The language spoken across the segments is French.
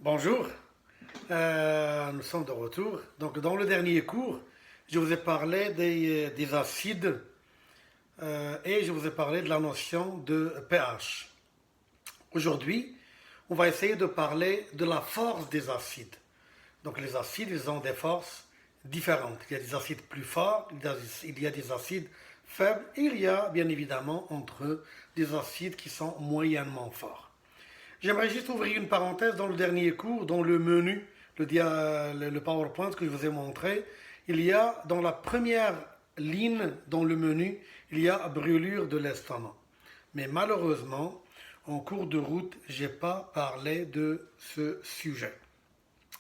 Bonjour, nous sommes de retour. Donc, dans le dernier cours, je vous ai parlé des acides et je vous ai parlé de la notion de pH. Aujourd'hui, on va essayer de parler de la force des acides. Donc, les acides, ils ont des forces différentes. Il y a des acides plus forts, il y a des acides faibles, et il y a bien évidemment entre eux des acides qui sont moyennement forts. J'aimerais juste ouvrir une parenthèse dans le dernier cours, dans le menu, le PowerPoint que je vous ai montré. Il y a dans la première ligne dans le menu, il y a brûlure de l'estomac. Mais malheureusement, en cours de route, je n'ai pas parlé de ce sujet.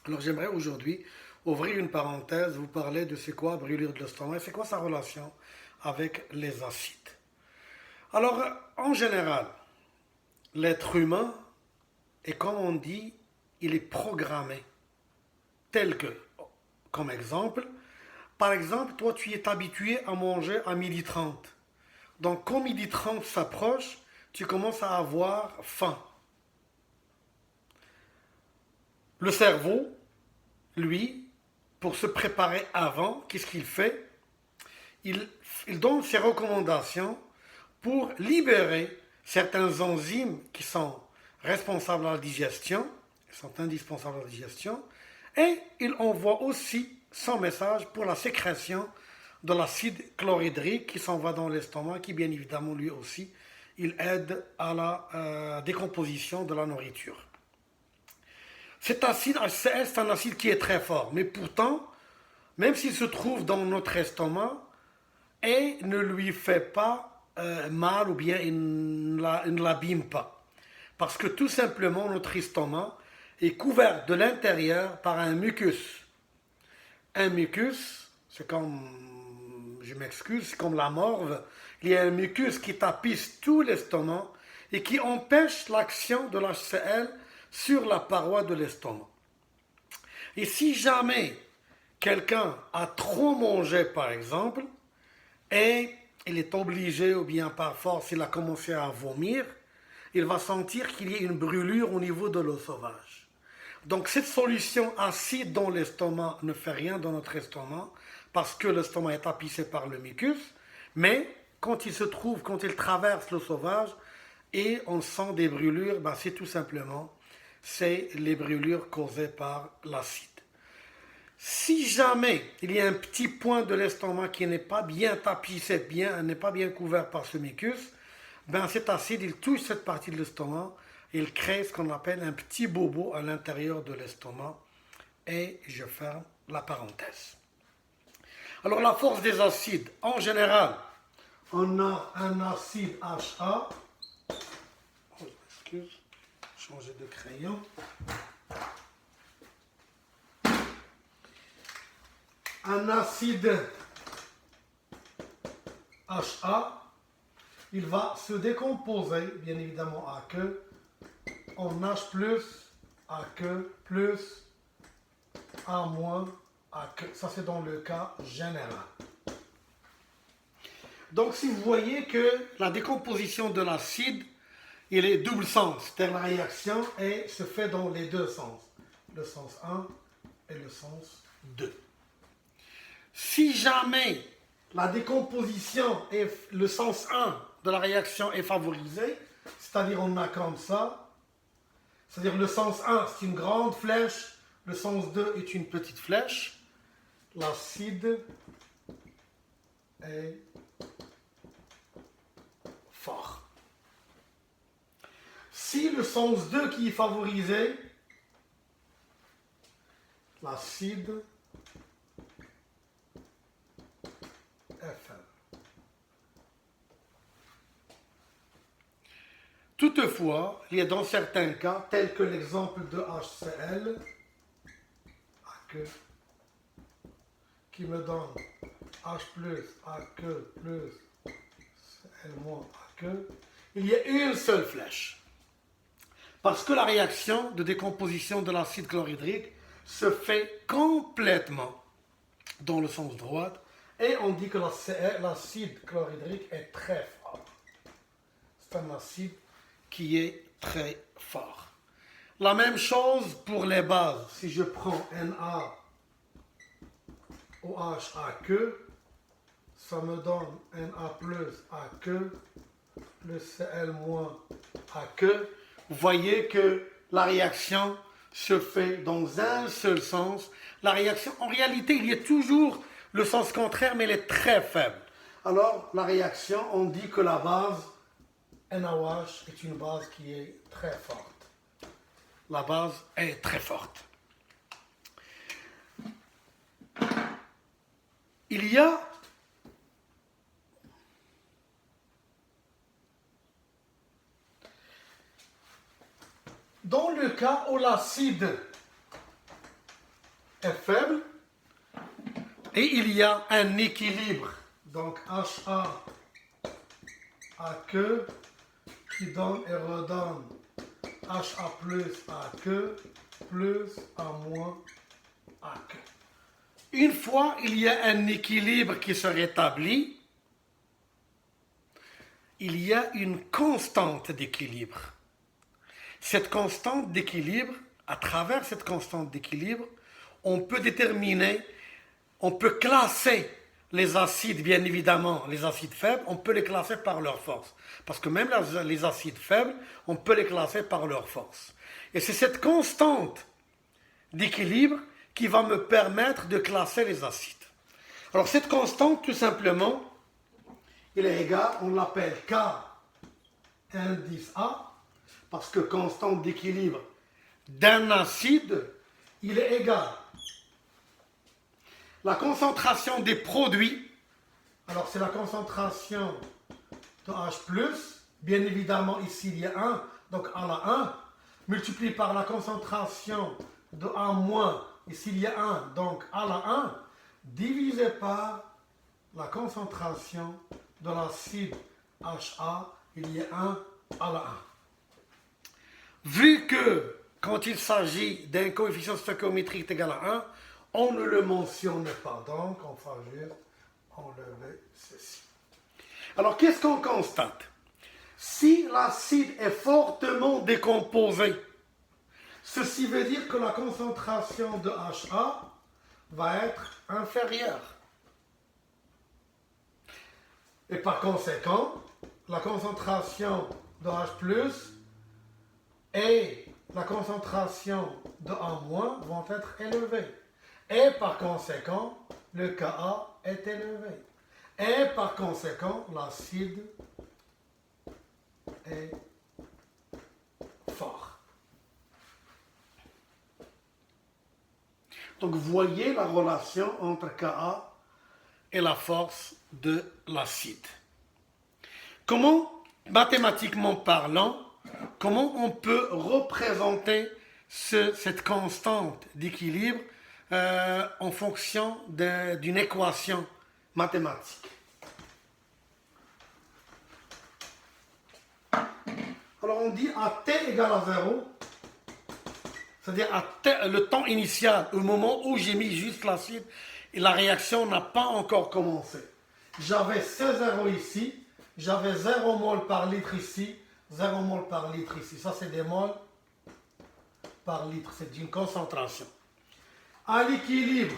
Alors j'aimerais aujourd'hui ouvrir une parenthèse, vous parler de c'est quoi brûlure de l'estomac et c'est quoi sa relation avec les acides. Alors, en général, l'être humain, et comme on dit, il est programmé tel que, comme exemple, par exemple, toi tu es habitué à manger à 12h30. Donc quand 12h30 s'approche, tu commences à avoir faim. Le cerveau, lui, pour se préparer avant, qu'est-ce qu'il fait? Il donne ses recommandations pour libérer certains enzymes qui sont responsables à la digestion, qui sont indispensables à la digestion, et il envoie aussi son message pour la sécrétion de l'acide chlorhydrique qui s'en va dans l'estomac, qui bien évidemment lui aussi, il aide à la décomposition de la nourriture. Cet acide HCl, c'est un acide qui est très fort, mais pourtant, même s'il se trouve dans notre estomac, et ne lui fait pas mal ou bien il ne l'abîme pas. Parce que tout simplement, notre estomac est couvert de l'intérieur par un mucus. Un mucus, c'est comme, je m'excuse, c'est comme la morve. Il y a un mucus qui tapisse tout l'estomac et qui empêche l'action de l'HCl sur la paroi de l'estomac. Et si jamais quelqu'un a trop mangé, par exemple, et il est obligé, ou bien par force, il a commencé à vomir, il va sentir qu'il y a une brûlure au niveau de l'eau sauvage. Donc cette solution acide dans l'estomac ne fait rien dans notre estomac, parce que l'estomac est tapissé par le mucus, mais quand il traverse l'eau sauvage, et on sent des brûlures, ben c'est tout simplement, c'est les brûlures causées par l'acide. Si jamais il y a un petit point de l'estomac qui n'est pas bien tapissé, n'est pas bien couvert par ce mucus, ben cet acide, il touche cette partie de l'estomac, il crée ce qu'on appelle un petit bobo à l'intérieur de l'estomac, et je ferme la parenthèse. Alors la force des acides, en général, on a un acide HA, oh, excuse, changer de crayon. Un acide HA, il va se décomposer, bien évidemment, à que en H+, à que plus, à moins, à que. Ça, c'est dans le cas général. Donc, si vous voyez que la décomposition de l'acide, il est double sens, c'est-à-dire la réaction se fait dans les deux sens, le sens 1 et le sens 2. Si jamais la décomposition et le sens 1 de la réaction est favorisé, c'est-à-dire on a comme ça, c'est-à-dire le sens 1 c'est une grande flèche, le sens 2 est une petite flèche, l'acide est fort. Si le sens 2 qui est favorisé, l'acide toutefois, il y a dans certains cas, tels que l'exemple de HCl, qui me donne H+, AQ+, Cl-, AQ, il y a une seule flèche. Parce que la réaction de décomposition de l'acide chlorhydrique se fait complètement dans le sens droit, et on dit que l'acide chlorhydrique est très fort. C'est un acide qui est très fort. La même chose pour les bases. Si je prends NaOH AQ, ça me donne Na plus AQ plus Cl moins AQ. Vous voyez que la réaction se fait dans un seul sens. La réaction, en réalité, il y a toujours le sens contraire, mais elle est très faible. Alors, la réaction, on dit que la base NaOH est une base qui est très forte. La base est très forte. Il y a dans le cas où l'acide est faible et il y a un équilibre, donc HA AQ qui donne et redonne HA plus AQ plus A moins AQ. Une fois il y a un équilibre qui se rétablit, il y a une constante d'équilibre. Cette constante d'équilibre, à travers cette constante d'équilibre, on peut déterminer, on peut classer les acides, bien évidemment, les acides faibles, on peut les classer par leur force. Parce que même les acides faibles, on peut les classer par leur force. Et c'est cette constante d'équilibre qui va me permettre de classer les acides. Alors cette constante, tout simplement, il est égal, on l'appelle K indice A, parce que constante d'équilibre d'un acide, il est égal. La concentration des produits, alors c'est la concentration de H+, bien évidemment ici il y a 1, donc A la 1, multiplié par la concentration de A-, ici il y a 1, donc A la 1, divisé par la concentration de l'acide HA, il y a 1 A la 1. Vu que quand il s'agit d'un coefficient stoichiométrique égal à 1, on ne le mentionne pas, donc on va juste enlever ceci. Alors qu'est-ce qu'on constate? Si l'acide est fortement décomposé, ceci veut dire que la concentration de HA va être inférieure. Et par conséquent, la concentration de H+, et la concentration de A- vont être élevées. Et par conséquent, le Ka est élevé. Et par conséquent, l'acide est fort. Donc, vous voyez la relation entre Ka et la force de l'acide. Comment, mathématiquement parlant, comment on peut représenter cette constante d'équilibre en fonction d'une équation mathématique? Alors on dit à t égale à 0, c'est-à-dire à t, le temps initial, au moment où j'ai mis juste l'acide, et la réaction n'a pas encore commencé. J'avais C0 ici, j'avais 0 mol par litre ici, 0 mol par litre ici. Ça, c'est des moles par litre. C'est une concentration. À l'équilibre,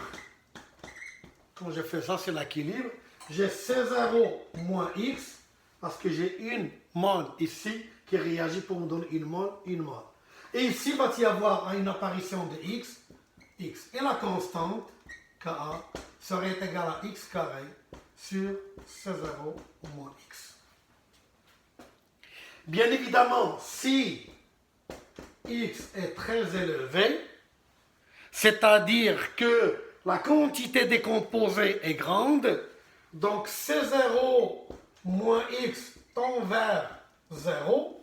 quand je fais ça, c'est l'équilibre. J'ai C0 moins X, parce que j'ai une mole ici qui réagit pour me donner une mole, une mole. Et ici, il va y avoir une apparition de X, X. Et la constante, Ka, serait égale à X carré sur C0 moins X. Bien évidemment, si X est très élevé, c'est-à-dire que la quantité décomposée est grande, donc C0 moins X tend vers 0,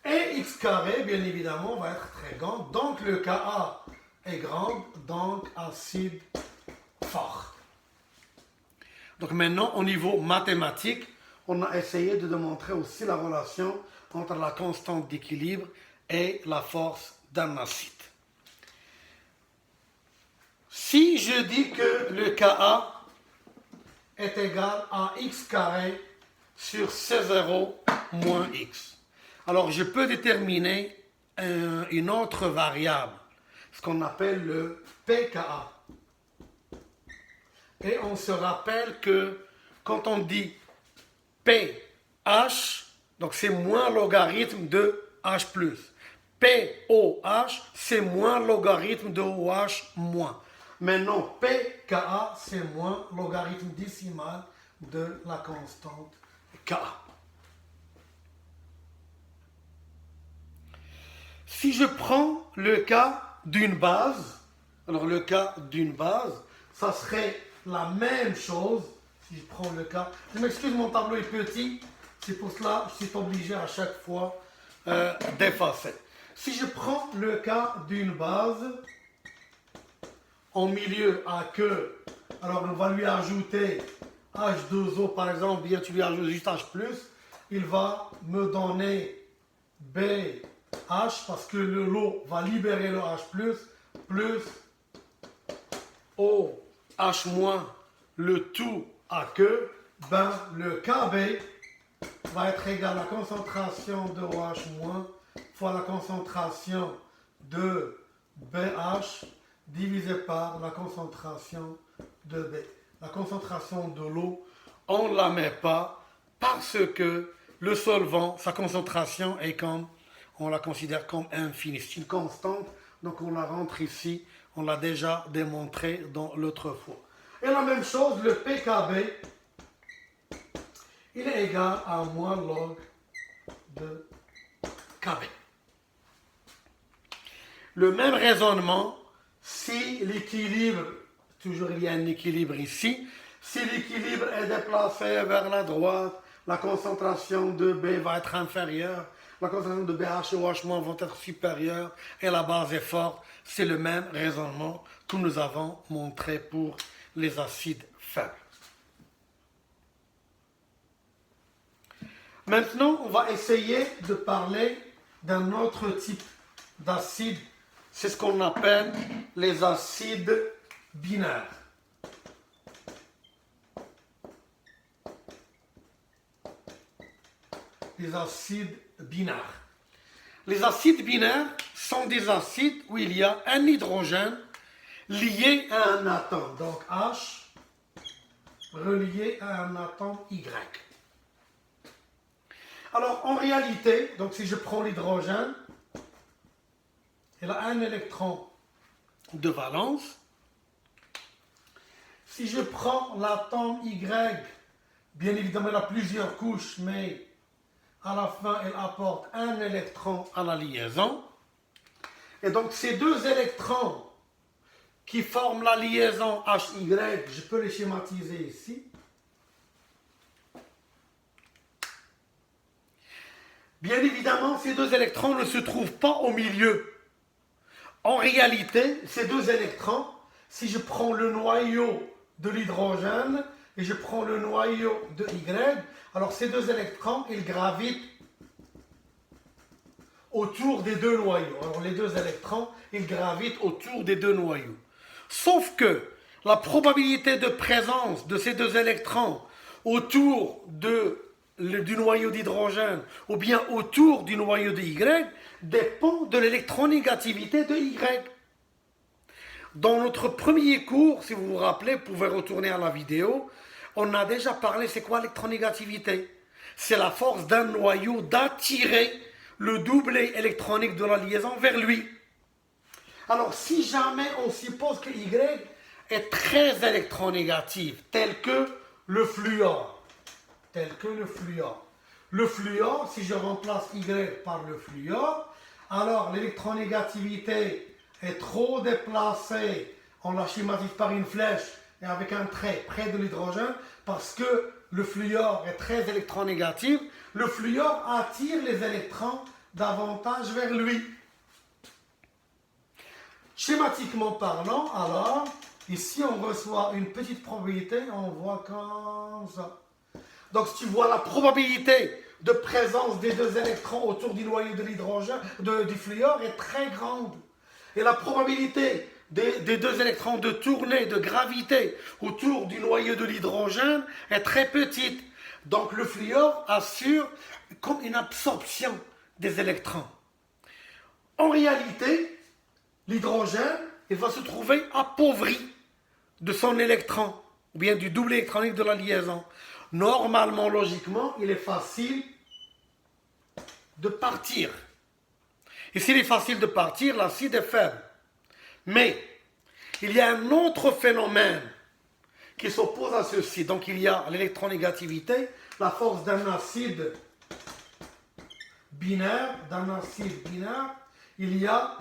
et X carré, bien évidemment, va être très grand, donc le Ka est grand, donc acide fort. Donc maintenant, au niveau mathématique, on a essayé de démontrer aussi la relation entre la constante d'équilibre et la force d'un acide. Si je dis que le Ka est égal à X carré sur C0 moins X, alors je peux déterminer une autre variable, ce qu'on appelle le pKa. Et on se rappelle que quand on dit pH, donc c'est moins logarithme de H+. POH, c'est moins logarithme de OH moins. Maintenant, pKa, c'est moins logarithme décimal de la constante Ka. Si je prends le cas d'une base, alors le cas d'une base, ça serait la même chose. Si je prends le cas, je m'excuse, mon tableau est petit, c'est pour cela que je suis obligé à chaque fois d'effacer. Si je prends le cas d'une base, en milieu à queue, alors on va lui ajouter H2O par exemple, bien tu lui ajoutes juste H+, il va me donner BH parce que le lot va libérer le H+, plus OH-, le tout à queue, ben le KB va être égal à la concentration de OH- fois la concentration de BH divisé par la concentration de B. La concentration de l'eau, on ne la met pas parce que le solvant, sa concentration est comme, on la considère comme infinie. C'est une constante, donc on la rentre ici. On l'a déjà démontré dans l'autre fois. Et la même chose, le pKb, il est égal à moins log de Kb. Le même raisonnement, si l'équilibre, toujours il y a un équilibre ici, si l'équilibre est déplacé vers la droite, la concentration de B va être inférieure, la concentration de BH et OH- vont être supérieures et la base est forte. C'est le même raisonnement que nous avons montré pour les acides faibles. Maintenant, on va essayer de parler d'un autre type d'acide. C'est ce qu'on appelle les acides binaires. Les acides binaires. Les acides binaires sont des acides où il y a un hydrogène lié à un atome. Donc H relié à un atome Y. Alors en réalité, donc si je prends l'hydrogène, il a un électron de valence. Si je prends l'atome Y, bien évidemment il a plusieurs couches, mais à la fin il apporte un électron à la liaison. Et donc ces deux électrons qui forment la liaison HY, je peux les schématiser ici. Bien évidemment, ces deux électrons ne se trouvent pas au milieu. En réalité, ces deux électrons, si je prends le noyau de l'hydrogène et je prends le noyau de Y, alors ces deux électrons, ils gravitent autour des deux noyaux. Alors les deux électrons, ils gravitent autour des deux noyaux. Sauf que la probabilité de présence de ces deux électrons autour du noyau d'hydrogène ou bien autour du noyau de Y dépend de l'électronégativité de Y. Dans notre premier cours, si vous vous rappelez, vous pouvez retourner à la vidéo, on a déjà parlé, c'est quoi l'électronégativité? C'est la force d'un noyau d'attirer le doublet électronique de la liaison vers lui. Alors, si jamais on suppose que Y est très électronégatif, tel que le fluor, le fluor, si je remplace Y par le fluor, alors l'électronégativité est trop déplacée, on la schématise par une flèche et avec un trait près de l'hydrogène, parce que le fluor est très électronégatif, le fluor attire les électrons davantage vers lui. Schématiquement parlant, alors, ici on reçoit une petite probabilité, on voit comme ça. Donc si tu vois la probabilité de présence des deux électrons autour du noyau de l'hydrogène, du fluor est très grande. Et la probabilité des deux électrons de tourner, de graviter autour du noyau de l'hydrogène est très petite. Donc le fluor assure comme une absorption des électrons. En réalité, l'hydrogène, il va se trouver appauvri de son électron, ou bien du double électronique de la liaison. Normalement, logiquement, il est facile de partir. Et s'il est facile de partir, l'acide est faible. Mais il y a un autre phénomène qui s'oppose à ceci. Donc il y a l'électronégativité, la force d'un acide binaire, il y a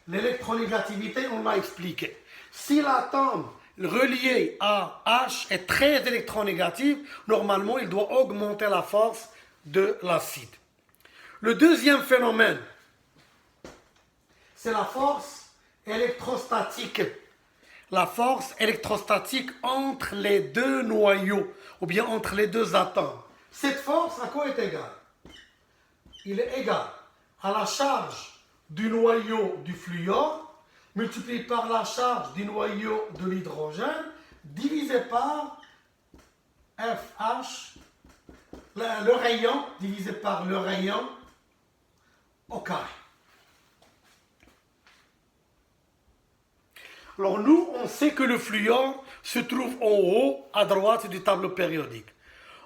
l'électronégativité, on l'a expliqué. Si l'atome relié à H est très électronégatif, normalement il doit augmenter la force de l'acide. Le deuxième phénomène, c'est la force électrostatique. La force électrostatique entre les deux noyaux, ou bien entre les deux atomes. Cette force, à quoi est égale? Il est égal à la charge du noyau du fluor multiplié par la charge du noyau de l'hydrogène divisé par FH, le rayon, divisé par le rayon au carré. Alors nous, on sait que le fluor se trouve en haut, à droite du tableau périodique.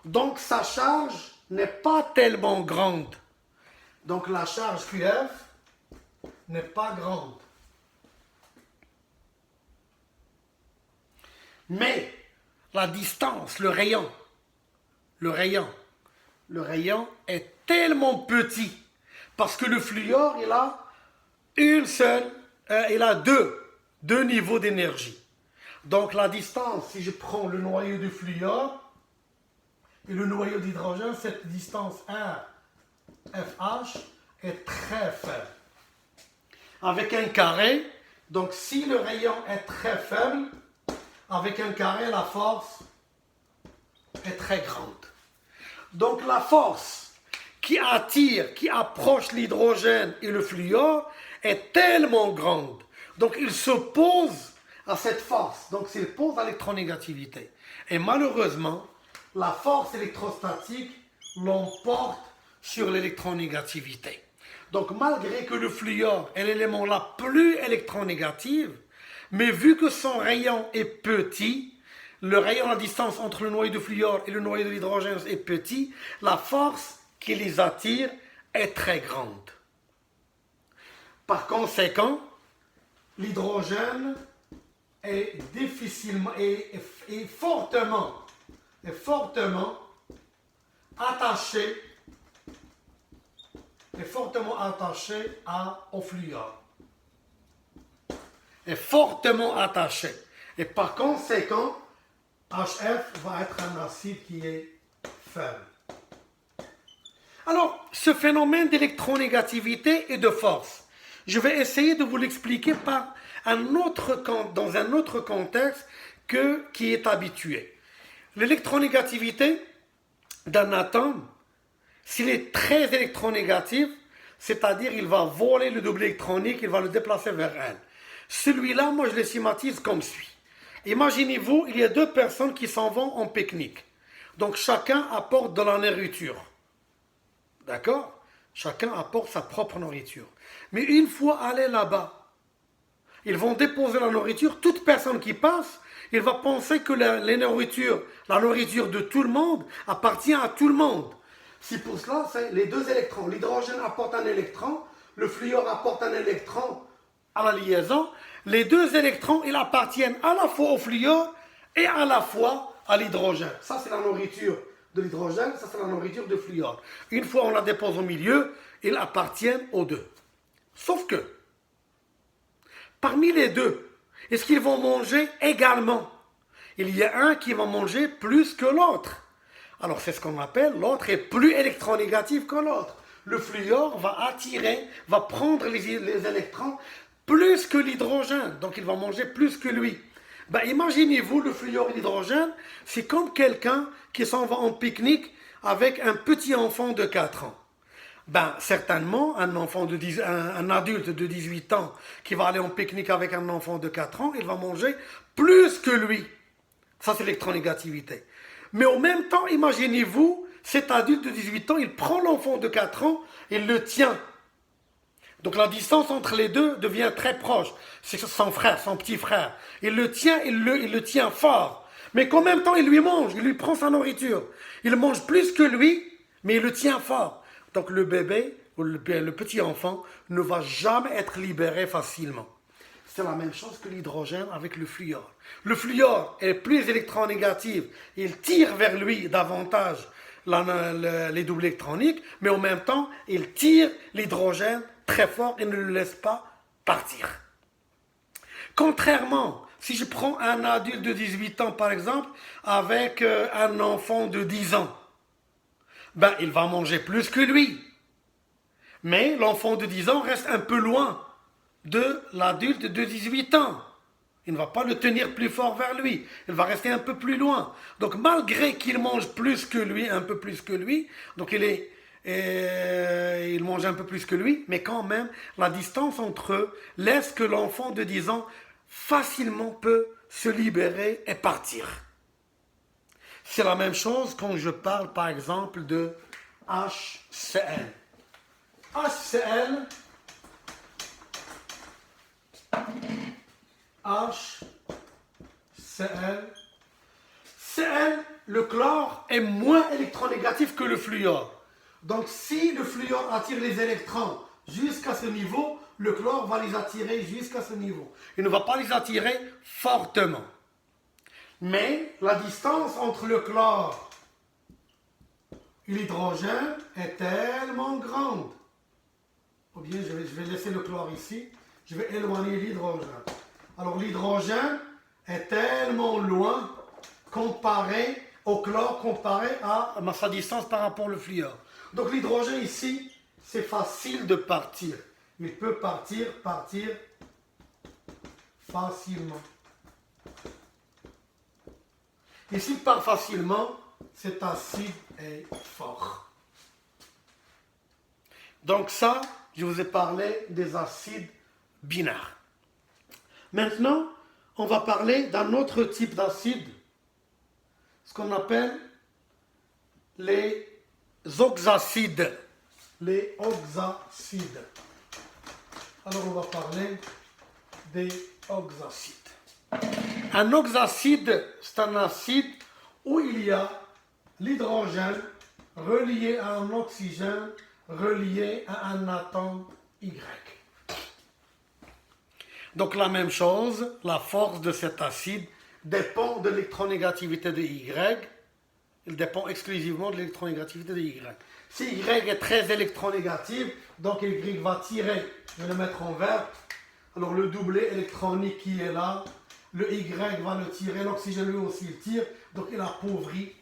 Donc sa charge n'est pas tellement grande. Donc la charge QF n'est pas grande. Mais la distance, le rayon est tellement petit parce que le fluor, il a deux niveaux d'énergie. Donc la distance, si je prends le noyau du fluor et le noyau d'hydrogène, cette distance FH est très faible. Avec un carré, donc si le rayon est très faible, avec un carré, la force est très grande. Donc la force qui attire, qui approche l'hydrogène et le fluor est tellement grande. Donc il s'oppose à cette force. Donc il s'oppose à l'électronégativité. Et malheureusement, la force électrostatique l'emporte sur l'électronégativité. Donc malgré que le fluor est l'élément le plus électronégatif, mais vu que son rayon est petit, le rayon, la distance entre le noyau de fluor et le noyau de l'hydrogène est petit, la force qui les attire est très grande. Par conséquent, l'hydrogène est fortement attaché au fluor. Est fortement attaché. Et par conséquent, HF va être un acide qui est faible. Alors, ce phénomène d'électronégativité et de force, je vais essayer de vous l'expliquer dans un autre contexte qui est habitué. L'électronégativité d'un atome, s'il est très électronégatif, c'est-à-dire il va voler le double électronique, il va le déplacer vers elle. Celui-là, moi je le schématise comme suit. Imaginez-vous, il y a deux personnes qui s'en vont en pique-nique. Donc chacun apporte de la nourriture. D'accord? Chacun apporte sa propre nourriture. Mais une fois allés là-bas, ils vont déposer la nourriture. Toute personne qui passe, il va penser que la nourriture de tout le monde appartient à tout le monde. Si pour cela, c'est les deux électrons. L'hydrogène apporte un électron, le fluor apporte un électron à la liaison. Les deux électrons, ils appartiennent à la fois au fluor et à la fois à l'hydrogène. Ça, c'est la nourriture de l'hydrogène, ça, c'est la nourriture de fluor. Une fois on la dépose au milieu, ils appartiennent aux deux. Sauf que, parmi les deux, est-ce qu'ils vont manger également? Il y a un qui va manger plus que l'autre. Alors, c'est ce qu'on appelle, l'autre est plus électronégatif que l'autre. Le fluor va prendre les électrons plus que l'hydrogène. Donc, il va manger plus que lui. Imaginez-vous, le fluor et l'hydrogène, c'est comme quelqu'un qui s'en va en pique-nique avec un petit enfant de 4 ans. Certainement, un adulte de 18 ans qui va aller en pique-nique avec un enfant de 4 ans, il va manger plus que lui. Ça, c'est l'électronégativité. Mais en même temps, imaginez-vous, cet adulte de 18 ans, il prend l'enfant de 4 ans, il le tient. Donc la distance entre les deux devient très proche. C'est son frère, son petit frère. Il le tient, il le tient fort. Mais qu'en même temps, il lui mange, il lui prend sa nourriture. Il mange plus que lui, mais il le tient fort. Donc le bébé, ou le petit enfant, ne va jamais être libéré facilement. C'est la même chose que l'hydrogène avec le fluor. Le fluor est plus électronégatif. Il tire vers lui davantage les doubles électroniques, mais en même temps, il tire l'hydrogène très fort et ne le laisse pas partir. Contrairement, si je prends un adulte de 18 ans, par exemple, avec un enfant de 10 ans, ben, il va manger plus que lui. Mais l'enfant de 10 ans reste un peu loin de l'adulte de 18 ans. Il ne va pas le tenir plus fort vers lui. Il va rester un peu plus loin. Donc malgré qu'il mange plus que lui, un peu plus que lui, donc il mange un peu plus que lui, mais quand même, la distance entre eux laisse que l'enfant de 10 ans facilement peut se libérer et partir. C'est la même chose quand je parle par exemple de HCl. HCl, Cl, le chlore est moins électronégatif que le fluor. Donc si le fluor attire les électrons jusqu'à ce niveau, le chlore va les attirer jusqu'à ce niveau. Il ne va pas les attirer fortement. Mais la distance entre le chlore et l'hydrogène est tellement grande. Ou bien je vais laisser le chlore ici, je vais éloigner l'hydrogène. Alors l'hydrogène est tellement loin comparé au chlore, comparé à sa distance par rapport au fluor. Donc l'hydrogène ici, c'est facile de partir. Il peut partir facilement. Et s'il part facilement, cet acide est fort. Donc ça, je vous ai parlé des acides binaires. Maintenant, on va parler d'un autre type d'acide, ce qu'on appelle les oxacides. Les oxacides. Alors on va parler des oxacides. Un oxacide, c'est un acide où il y a l'hydrogène relié à un oxygène relié à un atome Y. Donc la même chose, la force de cet acide dépend de l'électronégativité de Y. Il dépend exclusivement de l'électronégativité de Y. Si Y est très électronégatif, donc Y va tirer, je vais le mettre en vert. Alors le doublet électronique qui est là, le Y va le tirer, l'oxygène lui aussi il tire, donc il appauvrit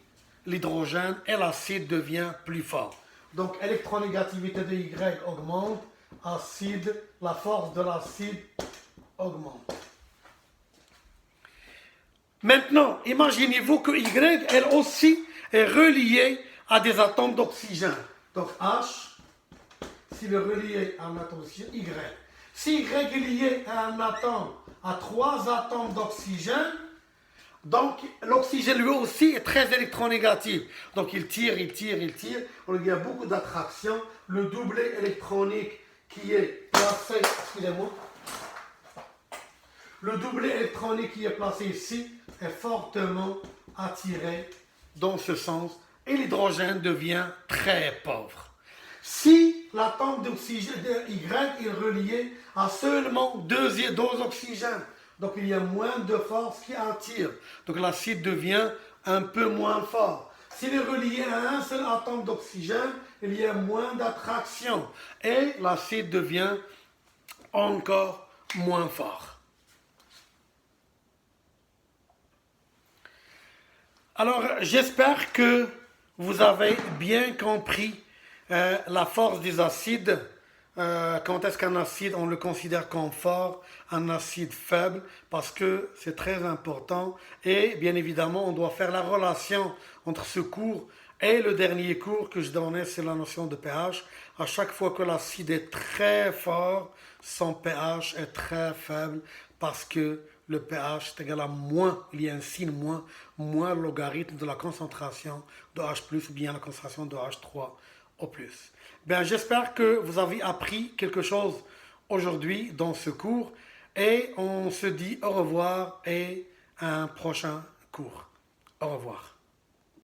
l'hydrogène et l'acide devient plus fort. Donc électronégativité de Y augmente, acide, la force de l'acide augmente. Maintenant, imaginez-vous que Y, elle aussi, est reliée à des atomes d'oxygène. Donc H, s'il est relié à un atome d'oxygène, Y. Si Y est lié à un atome, à 3 atomes d'oxygène, donc l'oxygène lui aussi est très électronégatif. Donc il tire. Il y a beaucoup d'attraction. Le doublet électronique qui est placé, excusez-moi, le doublet électronique qui est placé ici est fortement attiré dans ce sens et l'hydrogène devient très pauvre. Si l'atome d'oxygène de Y est relié à seulement 2 oxygènes, donc il y a moins de force qui attire. Donc l'acide devient un peu moins fort. S'il est relié à un seul atome d'oxygène, il y a moins d'attraction et l'acide devient encore moins fort. Alors, j'espère que vous avez bien compris la force des acides. Quand est-ce qu'un acide, on le considère comme fort, un acide faible, parce que c'est très important. Et bien évidemment, on doit faire la relation entre ce cours et le dernier cours que je donnais, c'est la notion de pH. À chaque fois que l'acide est très fort, son pH est très faible, parce que le pH est égal à moins, il y a un signe moins le logarithme de la concentration de H+, ou bien la concentration de H3 au plus. Ben, j'espère que vous avez appris quelque chose aujourd'hui dans ce cours et on se dit au revoir et à un prochain cours. Au revoir.